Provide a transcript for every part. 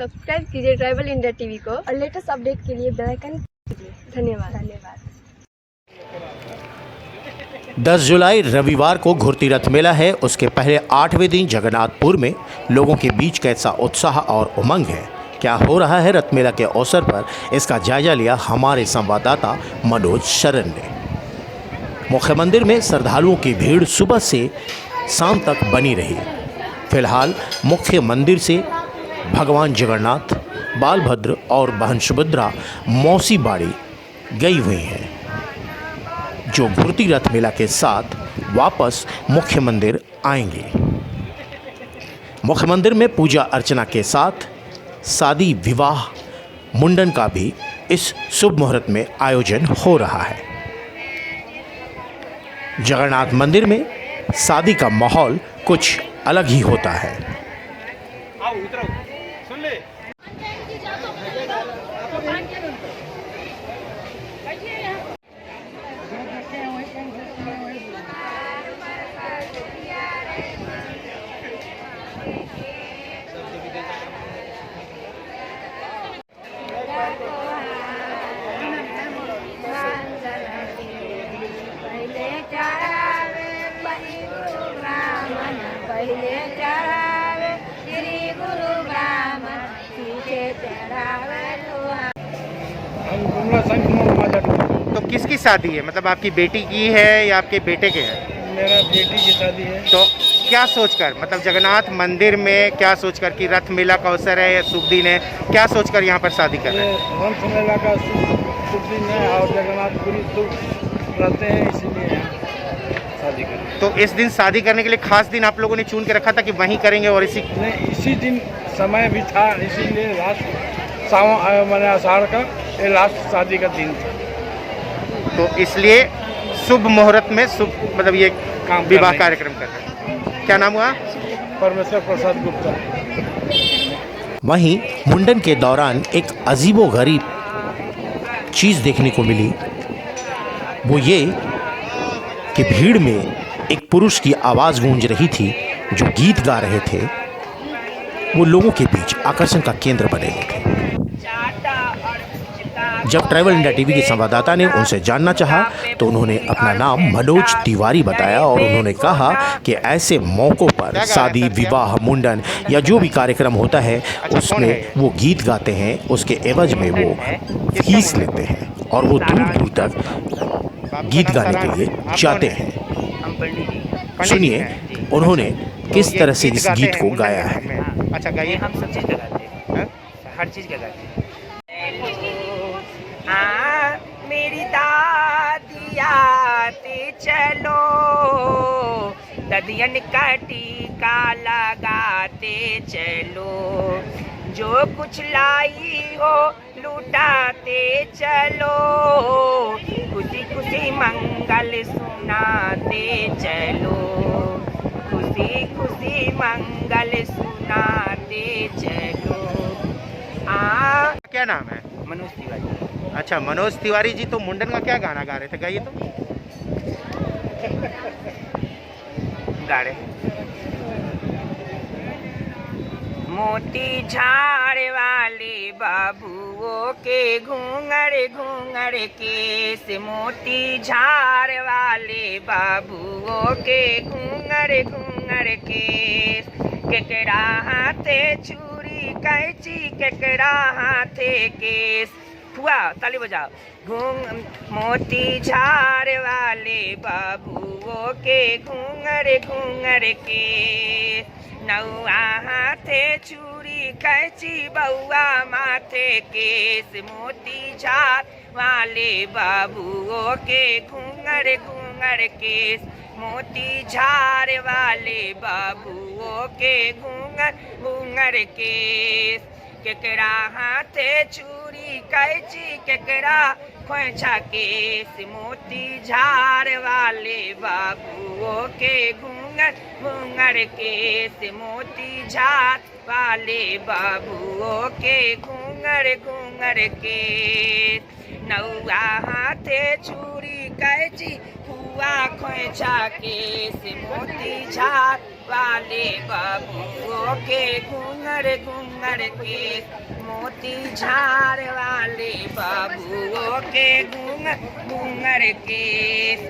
Subscribe कीजिए travel India TV को और लेटेस्ट अपडेट के लिए बेल आइकन कीजिए। धन्यवाद। 10 जुलाई रविवार को घुरती रथ मेला है। उसके पहले 8वें दिन जगन्नाथपुर में लोगों के बीच कैसा उत्साह और उमंग है, क्या हो रहा है रथ मेला के अवसर पर, इसका जायजा लिया हमारे संवाददाता मनोज शरण ने। मुख्य मंदिर में श्रद्धालुओं की भीड़ सुबह से शाम तक बनी रही। फिलहाल मुख्य मंदिर से भगवान जगन्नाथ, बालभद्र और बहन सुभद्रा मौसी बाड़ी गई हुई हैं, जो घुरती रथ मेला के साथ वापस मुख्य मंदिर आएंगे। मुख्य मंदिर में पूजा अर्चना के साथ शादी विवाह मुंडन का भी इस शुभ मुहूर्त में आयोजन हो रहा है। जगन्नाथ मंदिर में शादी का माहौल कुछ अलग ही होता है। तो किसकी शादी है? मतलब आपकी बेटी की है या आपके बेटे के है? मेरा बेटी की शादी है। तो क्या सोचकर, मतलब जगन्नाथ मंदिर में क्या सोचकर कि रथ मेला का अवसर है या शुभ दिन है, क्या सोचकर यहाँ पर शादी कर रहे हैं? रथ मेला का शुभ दिन है और जगन्नाथपुरी शुभ रहते हैं, इसीलिए यहाँ शादी कर रहे हैं। तो इस दिन शादी करने के लिए खास दिन आप लोगों ने चुन के रखा था कि वहीं करेंगे और इसी दिन समय भी था, इसीलिए लास्ट मैंने आषाढ़ का ये लास्ट शादी का दिन था, तो इसलिए शुभ मुहूर्त में शुभ मतलब ये विवाह कार्यक्रम कर रहे हैं। क्या नाम हुआ? परमेश्वर प्रसाद गुप्ता। वहीं मुंडन के दौरान एक अजीबोगरीब चीज़ देखने को मिली। वो ये कि भीड़ में एक पुरुष की आवाज़ गूंज रही थी जो गीत गा रहे थे। वो लोगों के बीच आकर्षण का केंद्र बने हुए थे। जब ट्रैवल इंडिया टीवी के संवाददाता ने उनसे जानना चाहा तो उन्होंने अपना नाम मनोज तिवारी बताया और उन्होंने कहा कि ऐसे मौक़ों पर शादी विवाह मुंडन या जो भी कार्यक्रम होता है उसमें वो गीत गाते हैं, उसके एवज में वो फीस लेते हैं और वो दूर दूर तक गीत गाने के लिए जाते हैं। सुनिए उन्होंने किस तरह से इस गीत को गाया है। अच्छा गाइए। हम सब चीज़ का गाते हैं, हर चीज़ का गाते हैं। मेरी दादी आते चलो, ददियन का टीका लगाते चलो, जो कुछ लाई हो लुटाते चलो, खुशी खुशी मंगल सुनाते चलो, खुशी खुशी मंगल सुनाते चलो। क्या नाम है? मनोज तिवारी। अच्छा मनोज तिवारी जी, तो मुंडन का क्या गाना गा रहे थे? गाइए तो। गा रहे मोती झाड़ वाले बाबुओं के घूंघर घूंघर केस, मोती झाड़ वाले बाबुओं के घूंघर घूंघर केस, केकरा हाथे छुरी कैंची केकरा हाथे केस, हुआ ताली बजाओ। मोती झाड़ वाले बाबुओं के घूंघर घूंघर के, नौआ हाथे चूड़ी कैंची बउआ माथे केस, मोती झाड़ वाले बाबुओं के घूंघर घूंघर केस, मोती झाड़ वाले बाबुओं के घूंघर घूंघर केस, केकरा हाथे चूड़ी कैंची केकरा खोंचा केस, मोती झाड़ वाले बाबुओं के घूंघर घूंघर केस, मोती झाड़ वाले बाबुओं के घूंघर घूंघर केस, नौआ हाथे चूड़ी कैंची हुआ खोंचा केस, मोती झाड़ वाले बबुओं के घूंघर घूंघर केस, मोती झाड़ वाले बबुओं के घूंघर घूंघर केस।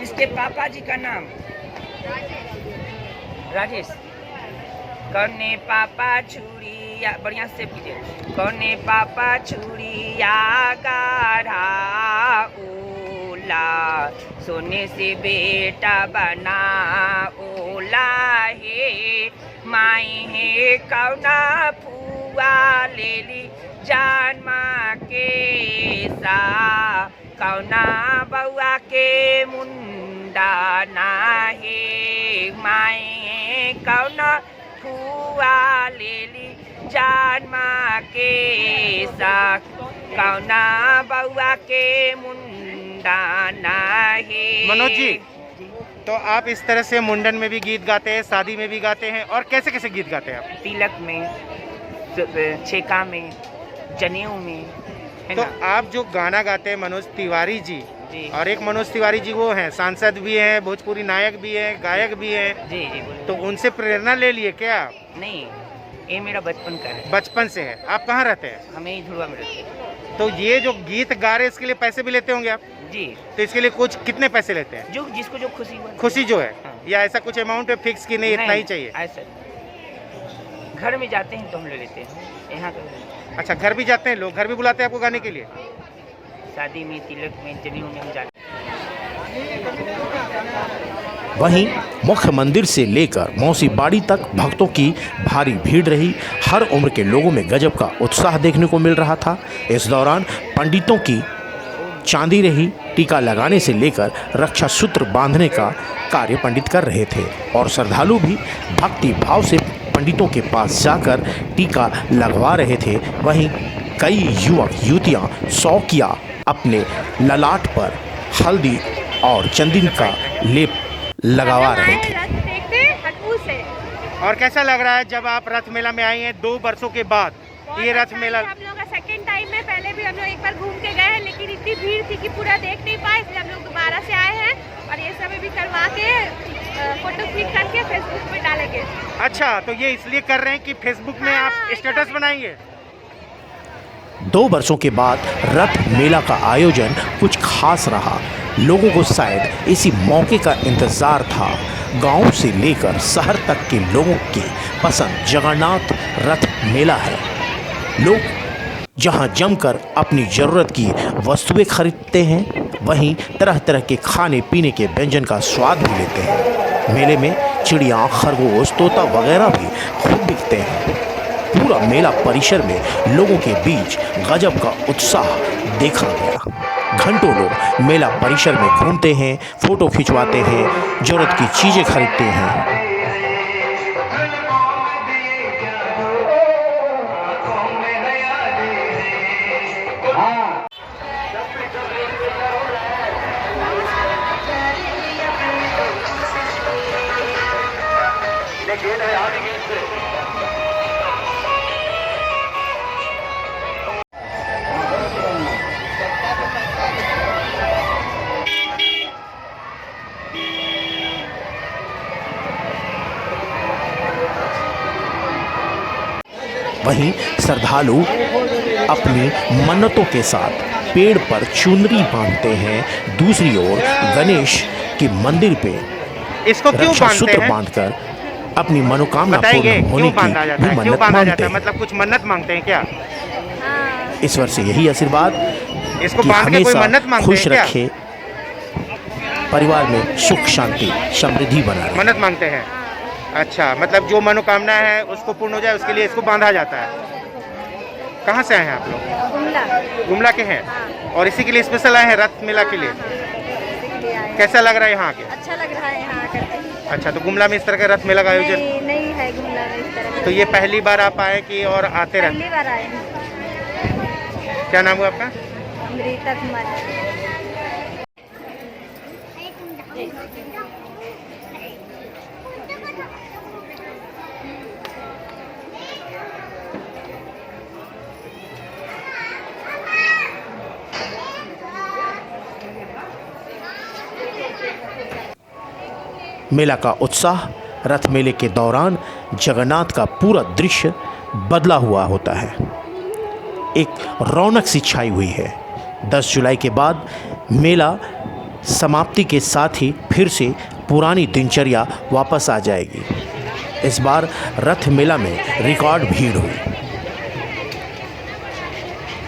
इसके पापा जी का नाम राजेश। कौने पापा छुरिया, बढ़िया से पीछे, कौने पापा छुरिया गाढ़ा ओला, सोने से बेटा बना ओला हे, माई है कौना फुआ ले ली जान माँ के सा, कौना बउआ के मुंडा ना हे, माई कौना फुआ ले ली जान माँ के सा, कौना बउआ के मुंडा ना हे। मनोज जी, तो आप इस तरह से मुंडन में भी गीत गाते हैं, शादी में भी गाते हैं, और कैसे कैसे गीत गाते हैं आप? तिलक में, छेका में, जनेऊ में, है तो ना? आप जो गाना गाते हैं मनोज तिवारी जी, जी और एक मनोज तिवारी जी वो हैं सांसद भी हैं, भोजपुरी नायक भी हैं, गायक भी हैं, जी जी बोलिए। तो उनसे प्रेरणा ले लिए क्या? नहीं, ये मेरा बचपन का है। बचपन से है। आप कहाँ रहते हैं? हमें ही धुआ में रहते हैं। तो ये जो गीत गा रहे हैं इसके लिए पैसे भी लेते होंगे आप? जी, तो इसके लिए कुछ कितने पैसे लेते हैं? जो जिसको जो खुशी हुआ। खुशी जो है, हाँ। या ऐसा कुछ अमाउंट है फिक्स की नहीं इतना ही चाहिए? ऐसा घर में जाते हैं तो हम ले लेते हैं, यहाँ का अच्छा, घर भी जाते हैं लोग, घर भी बुलाते हैं आपको गाने के लिए? शादी में, तिलक में, जनेऊ में हम जाते वहीं मुख्य मंदिर से लेकर मौसी बाड़ी तक भक्तों की भारी भीड़ रही। हर उम्र के लोगों में गजब का उत्साह देखने को मिल रहा था। इस दौरान पंडितों की चांदी रही। टीका लगाने से लेकर रक्षा सूत्र बांधने का कार्य पंडित कर रहे थे और श्रद्धालु भी भक्ति भाव से पंडितों के पास जाकर टीका लगवा रहे थे। वहीं कई युवक युवतियां शौकिया अपने ललाट पर हल्दी और चंदन का लेप लगवा रहे थे। देखते हटू से और कैसा लग रहा है जब आप रथ मेला में आई हैं 2 वर्षों के बाद? ये रथ मेला हम लोग का सेकंड टाइम में, पहले भी हम लोग एक बार घूम के गए हैं, लेकिन इतनी भीड़ थी कि पूरा देख नहीं पाए, इसलिए हम लोग दोबारा से आए हैं और ये सब भी करवा के फोटो क्लिक करके फेसबुक पे डालेंगे। अच्छा, तो ये इसलिए कर रहे हैं कि फेसबुक में आप स्टेटस बनाएंगे? 2 वर्षों के बाद रथ मेला का आयोजन कुछ खास रहा। लोगों को शायद इसी मौके का इंतजार था। गांव से लेकर शहर तक के लोगों की पसंद जगन्नाथ रथ मेला है। लोग जहां जमकर अपनी ज़रूरत की वस्तुएं खरीदते हैं, वहीं तरह तरह के खाने पीने के व्यंजन का स्वाद भी लेते हैं। मेले में चिड़िया, खरगोश, तोता वगैरह भी खूब बिकते हैं। पूरा मेला परिसर में लोगों के बीच गजब का उत्साह देखा गया। घंटों लोग मेला परिसर में घूमते हैं, फोटो खिंचवाते हैं, जरूरत की चीज़ें खरीदते हैं। वहीं श्रद्धालु अपनी मन्नतों के साथ पेड़ पर चुनरी बांधते हैं। दूसरी ओर गणेश के मंदिर पे इसको क्यों रक्षा बांधते सूत्र हैं? बांधकर अपनी मनोकामना बताइए, पूर्ण होने क्यों की बांधा जाता भी है? क्यों मन्नत बांधा मांगते जाता है? हैं। मतलब कुछ मन्नत मांगते हैं क्या? ईश्वर से यही आशीर्वाद इसको कि बांध के कोई हमेशा मन्नत मांगते खुश हैं क्या? रखे, परिवार में सुख शांति समृद्धि बना रहे। मन्नत मांगते हैं। अच्छा, मतलब जो मनोकामना है उसको पूर्ण हो जाए उसके लिए इसको बांधा जाता है। कहाँ से आए हैं आप लोग? गुमला। गुमला के हैं और इसी के लिए स्पेशल आए हैं रथ मेला के लिए। कैसा लग रहा है यहाँ आके? अच्छा लग रहा है यहाँ आकर। अच्छा, तो गुमला में इस तरह का रथ मेला का आयोजन नहीं है गुमला में इस तरह। तो ये पहली बार आप आए कि और आते रहते? पहली बार आए हैं। क्या नाम हुआ आपका? अमृता कुमारी। मेला का उत्साह रथ मेले के दौरान जगन्नाथ का पूरा दृश्य बदला हुआ होता है। एक रौनक सी छाई हुई है। 10 जुलाई के बाद मेला समाप्ति के साथ ही फिर से पुरानी दिनचर्या वापस आ जाएगी। इस बार रथ मेला में रिकॉर्ड भीड़ हुई।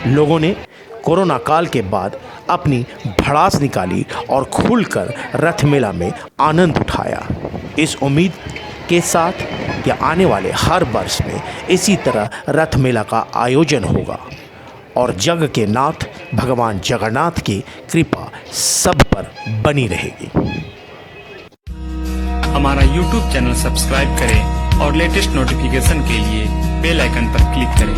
लोगों ने कोरोना काल के बाद अपनी भड़ास निकाली और खुलकर रथ मेला में आनंद उठाया। इस उम्मीद के साथ कि आने वाले हर वर्ष में इसी तरह रथ मेला का आयोजन होगा और जग के नाथ भगवान जगन्नाथ की कृपा सब पर बनी रहेगी। हमारा YouTube चैनल सब्सक्राइब करें और लेटेस्ट नोटिफिकेशन के लिए बेल आइकन पर क्लिक करें।